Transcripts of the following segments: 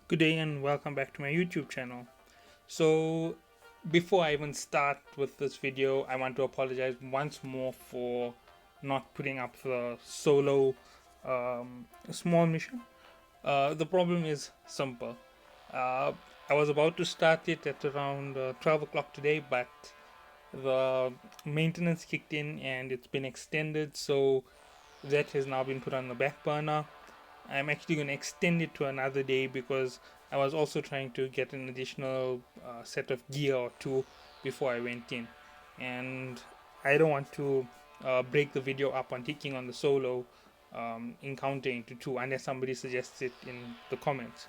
Good day and welcome back to my YouTube channel. So, before I even start with this video, I want to apologize once more for not putting up the solo small mission. The problem is simple. Uh, I was about to start it at around 12 o'clock today, but the maintenance kicked in and it's been extended, so that has now been put on the back burner. I'm actually going to extend it to another day because I was also trying to get an additional set of gear or two before I went in. And I don't want to break the video up on taking on the solo encounter into two unless somebody suggests it in the comments.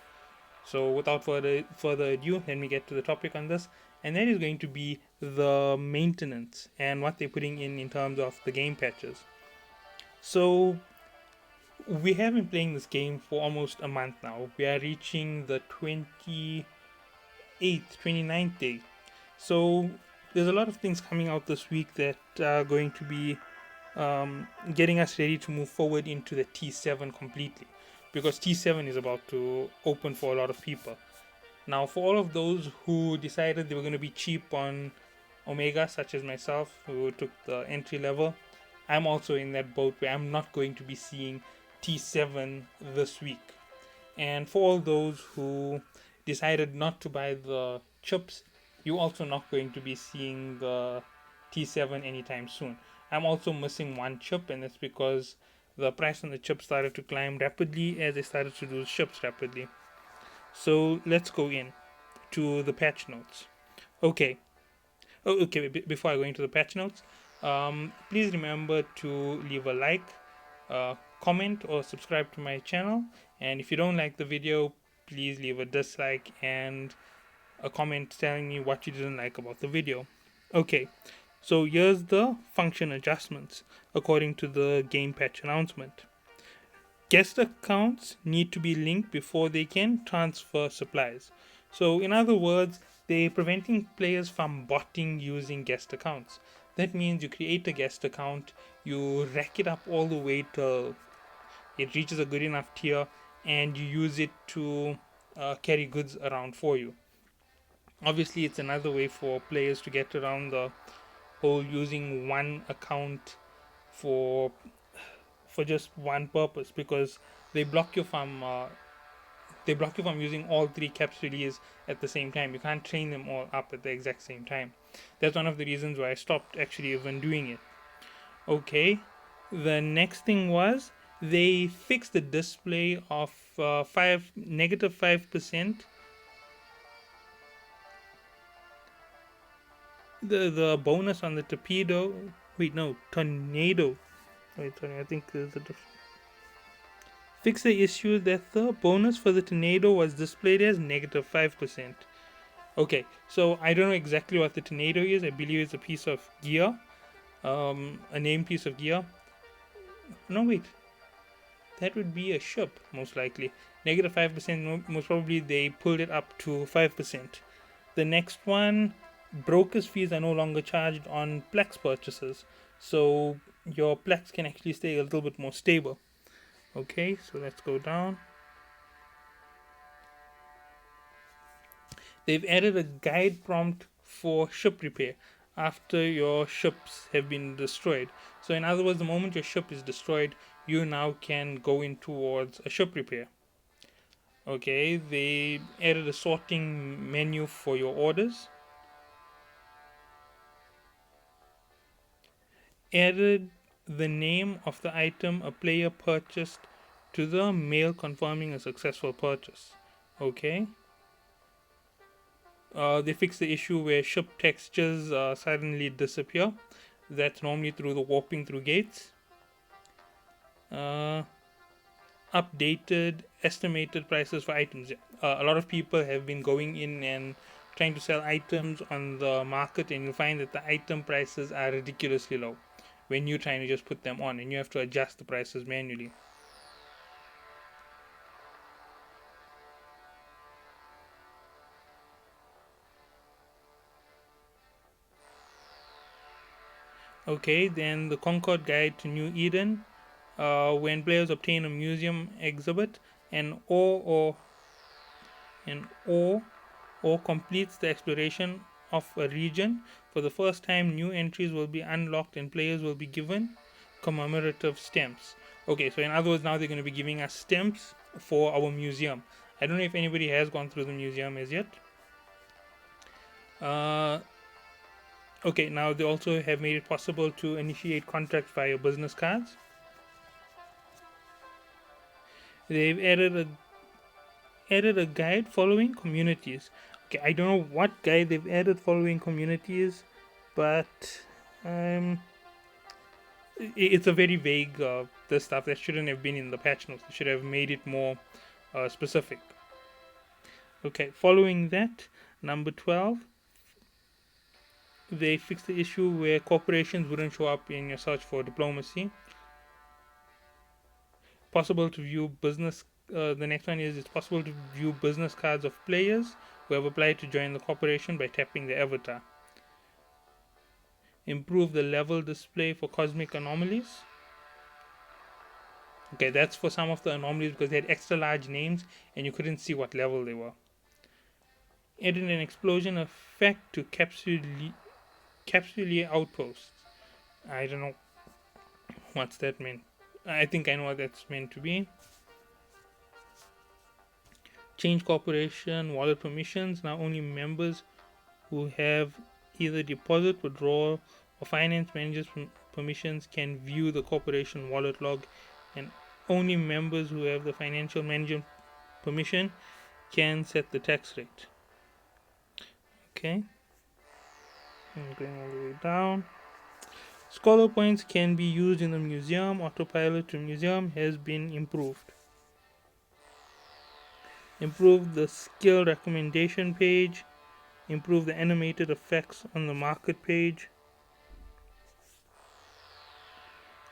So without further ado, let me get to the topic on this, and that is going to be the maintenance and what they're putting in terms of the game patches. So we have been playing this game for almost a month now. We are reaching the 28th, 29th day. So there's a lot of things coming out this week that are going to be getting us ready to move forward into the T7 completely. Because T7 is about to open for a lot of people. Now, for all of those who decided they were going to be cheap on Omega, such as myself, who took the entry level, I'm also in that boat where I'm not going to be seeing T7 this week. And for all those who decided not to buy the chips, you're also not going to be seeing the T7 anytime soon. I'm also missing one chip, and that's because the price on the chip started to climb rapidly as they started to do chips rapidly. So let's go in to the patch notes. Okay. Oh, okay. Before I go into the patch notes, please remember to leave a like, comment, or subscribe to my channel. And if you don't like the video, please leave a dislike and a comment telling me what you didn't like about the video. Okay, so here's the function adjustments according to the game patch announcement. Guest accounts need to be linked before they can transfer supplies. So, in other words, they're preventing players from botting using guest accounts. That means you create a guest account, you rack it up all the way till it reaches a good enough tier, and you use it to carry goods around for you. Obviously, it's another way for players to get around the whole using one account for just one purpose, because they block you from using all three capsules at the same time. You can't train them all up at the exact same time. That's one of the reasons why I stopped actually even doing it. Okay, the next thing was they fixed the display of five -5%. The bonus on the torpedo. Wait, no, tornado. Wait, sorry, I think there's a difference. Fix the issue that the bonus for the tornado was displayed as -5%. Okay, so I don't know exactly what the tornado is. I believe it's a piece of gear, a name piece of gear. No, wait, that would be a ship most likely. -5%. Most probably they pulled it up to 5%. The next one, brokers fees are no longer charged on Plex purchases, so your Plex can actually stay a little bit more stable. Okay, so let's go down. They've added a guide prompt for ship repair after your ships have been destroyed. So, in other words, the moment your ship is destroyed, you now can go in towards a ship repair. Okay, they added a sorting menu for your orders, added the name of the item a player purchased to the mail confirming a successful purchase. Okay. They fixed the issue where ship textures suddenly disappear. That's normally through the warping through gates. Uh, Updated estimated prices for items. A lot of people have been going in and trying to sell items on the market, and you find that the item prices are ridiculously low when you're trying to just put them on, and you have to adjust the prices manually. Okay, then the Concord Guide to New Eden. When players obtain a museum exhibit, an ore or and or completes the exploration of a region. For the first time, new entries will be unlocked and players will be given commemorative stamps. Okay, so in other words, now they're going to be giving us stamps for our museum. I don't know if anybody has gone through the museum as yet. Okay, now they also have made it possible to initiate contracts via business cards. They've added a guide following communities. Okay, I don't know what guide they've added following communities, but it's a very vague the stuff that shouldn't have been in the patch notes. They should have made it more specific. Okay, following that, number 12, they fixed the issue where corporations wouldn't show up in your search for diplomacy. Possible to view business. The next one is it's possible to view business cards of players who have applied to join the corporation by tapping the avatar. Improve the level display for cosmic anomalies. Okay, that's for some of the anomalies because they had extra large names and you couldn't see what level they were. Added an explosion effect to capsule outposts. I don't know what's that meant. I think I know what that's meant to be. Change corporation wallet permissions. Now only members who have either deposit, withdrawal, or finance managers permissions can view the corporation wallet log, and only members who have the financial manager permission can set the tax rate. Okay, I'm going all the way down. Scholar points can be used in the museum. Autopilot to museum has been improved. Improve the skill recommendation page. Improve the animated effects on the market page.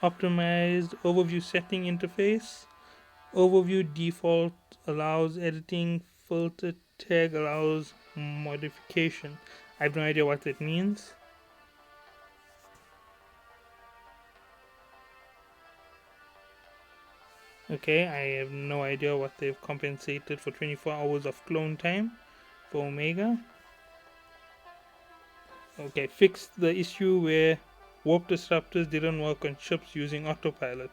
Optimized overview setting interface. Overview default allows editing. Filter tag allows modification. I have no idea what that means. Okay, I have no idea what they've compensated for 24 hours of clone time for Omega. Okay, fixed the issue where warp disruptors didn't work on ships using autopilot.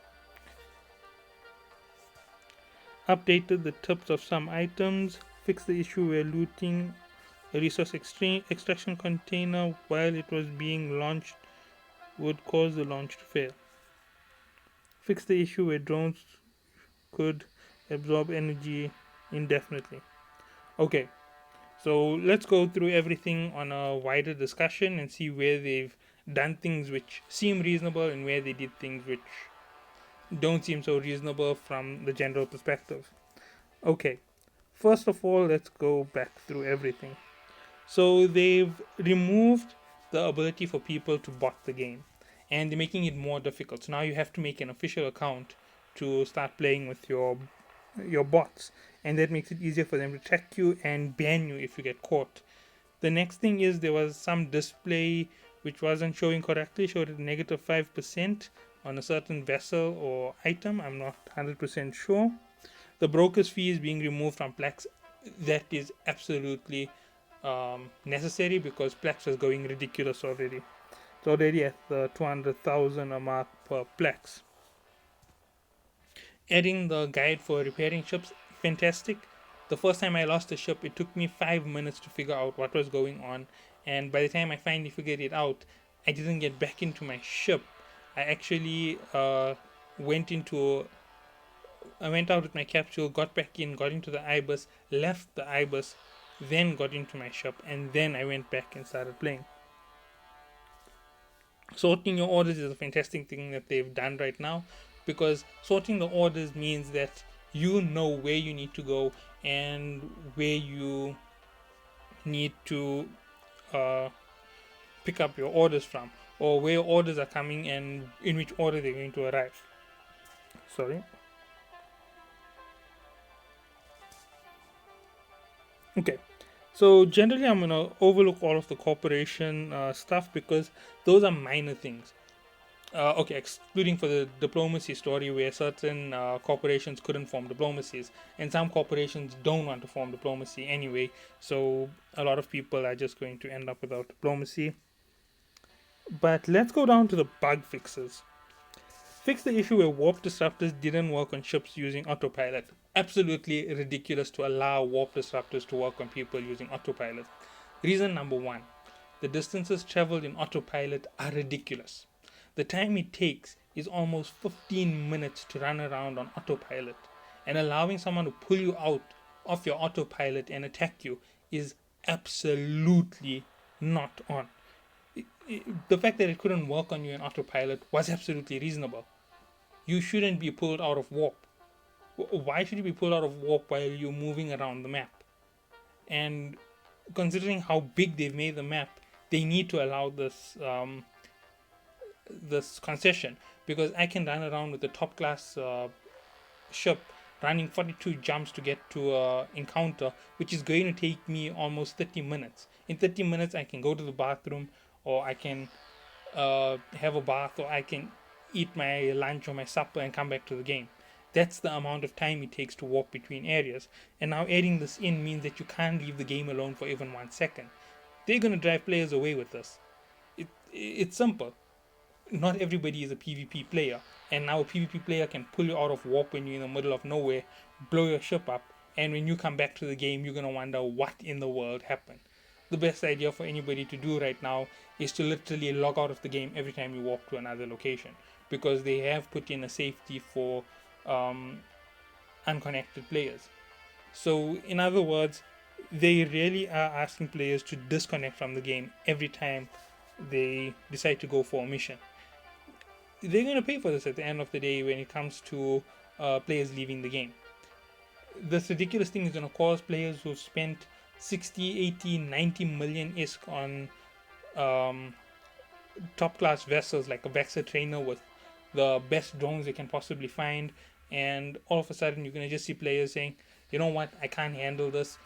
Updated the tips of some items. Fixed the issue where looting a resource extraction container while it was being launched would cause the launch to fail. Fixed the issue where drones could absorb energy indefinitely. Okay, so let's go through everything on a wider discussion and see where they've done things which seem reasonable and where they did things which don't seem so reasonable from the general perspective. Okay, first of all, let's go back through everything. So they've removed the ability for people to bot the game, and they're making it more difficult. So now you have to make an official account to start playing with your bots, and that makes it easier for them to track you and ban you if you get caught. The next thing is there was some display which wasn't showing correctly, showed at -5% on a certain vessel or item. I'm not 100% sure. The broker's fee is being removed from Plex. That is absolutely necessary because Plex was going ridiculous already. It's already at the 200,000 a mark per Plex. Adding the guide for repairing ships, fantastic. The first time I lost a ship, it took me 5 minutes to figure out what was going on, and by the time I finally figured it out, I didn't get back into my ship. I actually went out with my capsule, got back in, got into the Ibis, left the Ibis, then got into my ship, and then I went back and started playing. Sorting your orders is a fantastic thing that they've done right now, because sorting the orders means that you know where you need to go and where you need to pick up your orders from, or where orders are coming and in which order they're going to arrive. Sorry. Okay, so generally I'm gonna overlook all of the corporation stuff because those are minor things. Okay, excluding for the diplomacy story where certain corporations couldn't form diplomacies, and some corporations don't want to form diplomacy anyway, so a lot of people are just going to end up without diplomacy. But let's go down to the bug fixes. Fix the issue where warp disruptors didn't work on ships using autopilot. Absolutely ridiculous to allow warp disruptors to work on people using autopilot. Reason number one, the distances traveled in autopilot are ridiculous. The time it takes is almost 15 minutes to run around on autopilot, and allowing someone to pull you out of your autopilot and attack you is absolutely not on. The fact that it couldn't work on you in autopilot was absolutely reasonable. You shouldn't be pulled out of warp. Why should you be pulled out of warp while you're moving around the map? And considering how big they've made the map, they need to allow this concession, because I can run around with a top class ship running 42 jumps to get to a encounter, which is going to take me almost 30 minutes. In 30 minutes, I can go to the bathroom, or I can have a bath, or I can eat my lunch or my supper and come back to the game. That's the amount of time it takes to walk between areas. And now adding this in means that you can't leave the game alone for even 1 second. They're going to drive players away with this. It's simple. Not everybody is a PvP player, and now a PvP player can pull you out of warp when you're in the middle of nowhere, blow your ship up, and when you come back to the game, you're gonna wonder what in the world happened. The best idea for anybody to do right now is to literally log out of the game every time you walk to another location, because they have put in a safety for um, unconnected players. So, in other words, they really are asking players to disconnect from the game every time they decide to go for a mission. They're going to pay for this at the end of the day when it comes to players leaving the game. This ridiculous thing is going to cause players who've spent 60, 80, 90 million ISK on um, top class vessels like a Vexer trainer with the best drones they can possibly find, and all of a sudden you're going to just see players saying, you know what, I can't handle this.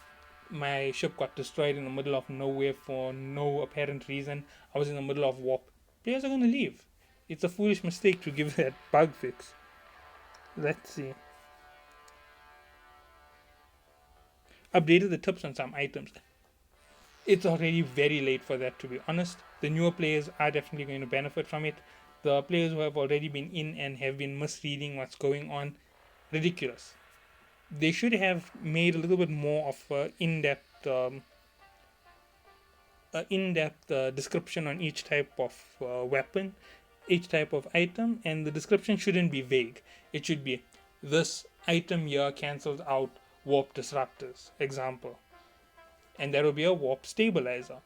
My ship got destroyed in the middle of nowhere for no apparent reason. I was in the middle of warp. Players are going to leave. It's a foolish mistake to give that bug fix. Let's see. Updated the tips on some items. It's already very late for that, to be honest. The newer players are definitely going to benefit from it. The players who have already been in and have been misreading what's going on, ridiculous. They should have made a little bit more of an in-depth description on each type of weapon, each type of item, and the description shouldn't be vague. It should be, this item here cancels out warp disruptors, example, and there will be a warp stabilizer.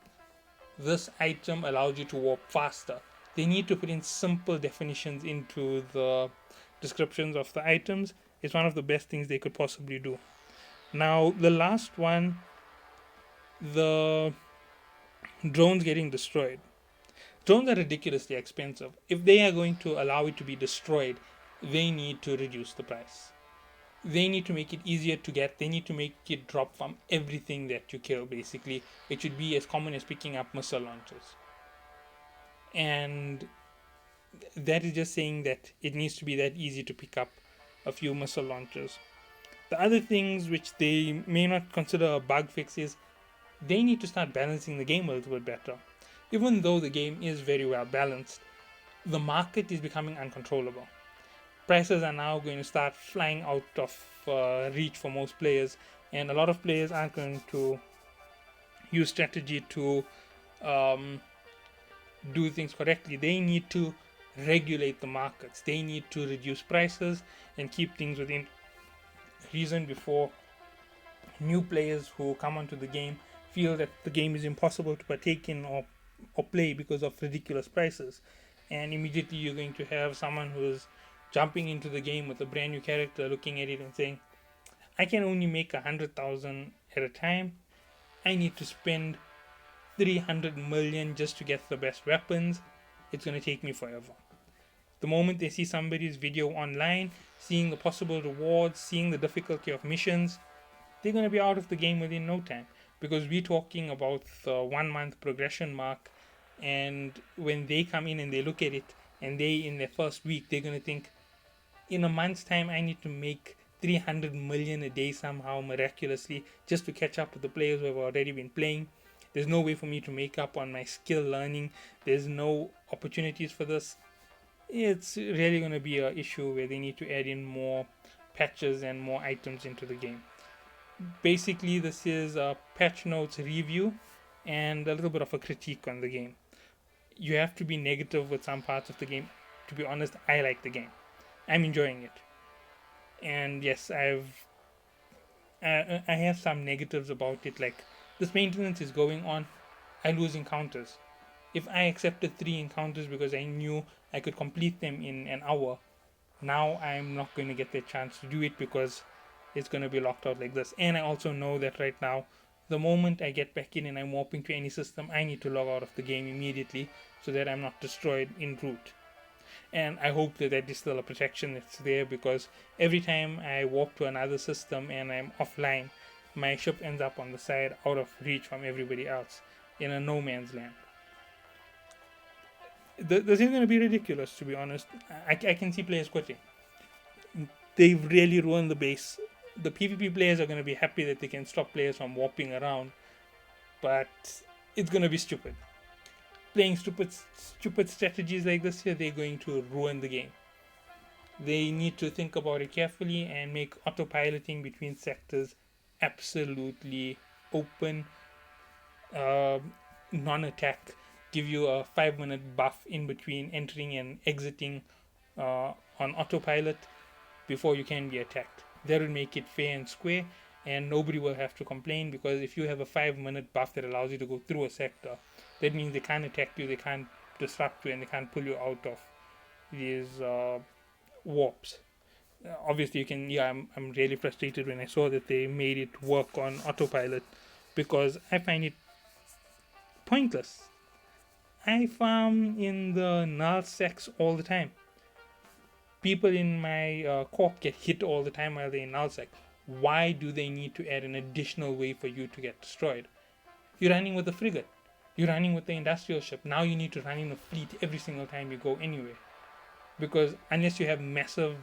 This item allows you to warp faster. They need to put in simple definitions into the descriptions of the items. It's one of the best things they could possibly do. Now, the last one, the drones getting destroyed. Drones are ridiculously expensive. If they are going to allow it to be destroyed, they need to reduce the price. They need to make it easier to get. They need to make it drop from everything that you kill, basically. It should be as common as picking up missile launchers. And that is just saying that it needs to be that easy to pick up a few missile launchers. The other things which they may not consider a bug fix is they need to start balancing the game a little bit better. Even though the game is very well balanced, the market is becoming uncontrollable. Prices are now going to start flying out of reach for most players, and a lot of players aren't going to use strategy to do things correctly. They need to regulate the markets. They need to reduce prices and keep things within reason before new players who come onto the game feel that the game is impossible to partake in or play because of ridiculous prices. And immediately you're going to have someone who's jumping into the game with a brand new character looking at it and saying, I can only make 100,000 at a time. I need to spend 300 million just to get the best weapons. It's going to take me forever. The moment they see somebody's video online, seeing the possible rewards, seeing the difficulty of missions, they're going to be out of the game within no time, because we're talking about the 1 month progression mark, and when they come in and they look at it, and they, in their first week, they're going to think, in a month's time, I need to make 300 million a day somehow, miraculously, just to catch up with the players who have already been playing. There's no way for me to make up on my skill learning. There's no opportunities for this. It's really going to be an issue where they need to add in more patches and more items into the game. Basically, this is a patch notes review and a little bit of a critique on the game. You have to be negative with some parts of the game. To be honest, I like the game. I'm enjoying it. And yes, I have some negatives about it. Like, this maintenance is going on. I lose encounters. If I accepted 3 encounters because I knew I could complete them in an hour, now I'm not going to get the chance to do it because it's going to be locked out like this. And I also know that right now, the moment I get back in and I'm warping to any system, I need to log out of the game immediately so that I'm not destroyed en route. And I hope that that is still a protection that's there, because every time I warp to another system and I'm offline, my ship ends up on the side out of reach from everybody else in a no man's land. This is going to be ridiculous, to be honest. I can see players quitting. They've really ruined the base. The PvP players are going to be happy that they can stop players from warping around, but it's going to be stupid. Playing stupid strategies like this here, they're going to ruin the game. They need to think about it carefully and make autopiloting between sectors absolutely open, non-attack, give you a 5-minute buff in between entering and exiting on autopilot before you can be attacked. That will make it fair and square, and nobody will have to complain, because if you have a 5-minute buff that allows you to go through a sector, that means they can't attack you, they can't disrupt you, and they can't pull you out of these warps. Obviously, you can. Yeah, I'm really frustrated when I saw that they made it work on autopilot, because I find it pointless. I farm in the null sacks all the time. People in my corp get hit all the time while they're in null sec. Why do they need to add an additional way for you to get destroyed? You're running with the frigate. You're running with the industrial ship. Now you need to run in a fleet every single time you go anywhere. Because unless you have massive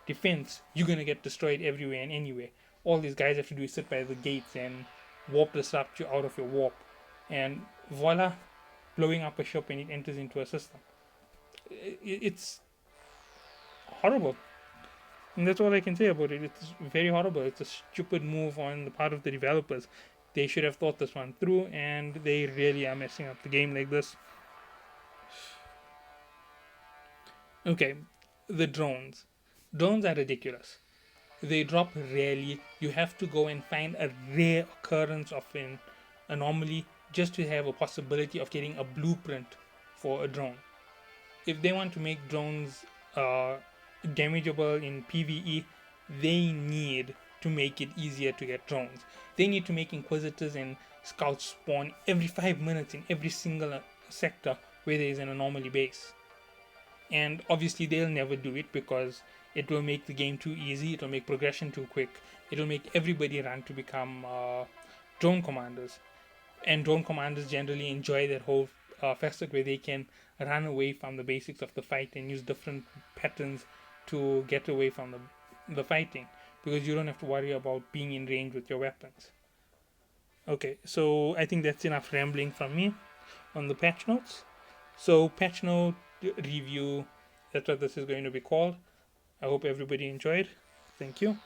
defense, you're going to get destroyed everywhere and anywhere. All these guys have to do is sit by the gates and warp disrupt you out of your warp. And voila, blowing up a ship and it enters into a system. It's horrible. And that's all I can say about it. It's very horrible. It's a stupid move on the part of the developers. They should have thought this one through, and they really are messing up the game like this. Okay, the drones. Drones are ridiculous. They drop rarely. You have to go and find a rare occurrence of an anomaly just to have a possibility of getting a blueprint for a drone. If they want to make drones damageable in PvE, they need to make it easier to get drones. They need to make Inquisitors and Scouts spawn every 5 minutes in every single sector where there is an anomaly base. And obviously they'll never do it because it will make the game too easy, it will make progression too quick, it will make everybody run to become drone commanders. And drone commanders generally enjoy that whole facet where they can run away from the basics of the fight and use different patterns to get away from the fighting, because you don't have to worry about being in range with your weapons. Okay, so I think that's enough rambling from me on the patch notes. So patch note review, that's what this is going to be called. I hope everybody enjoyed. Thank you.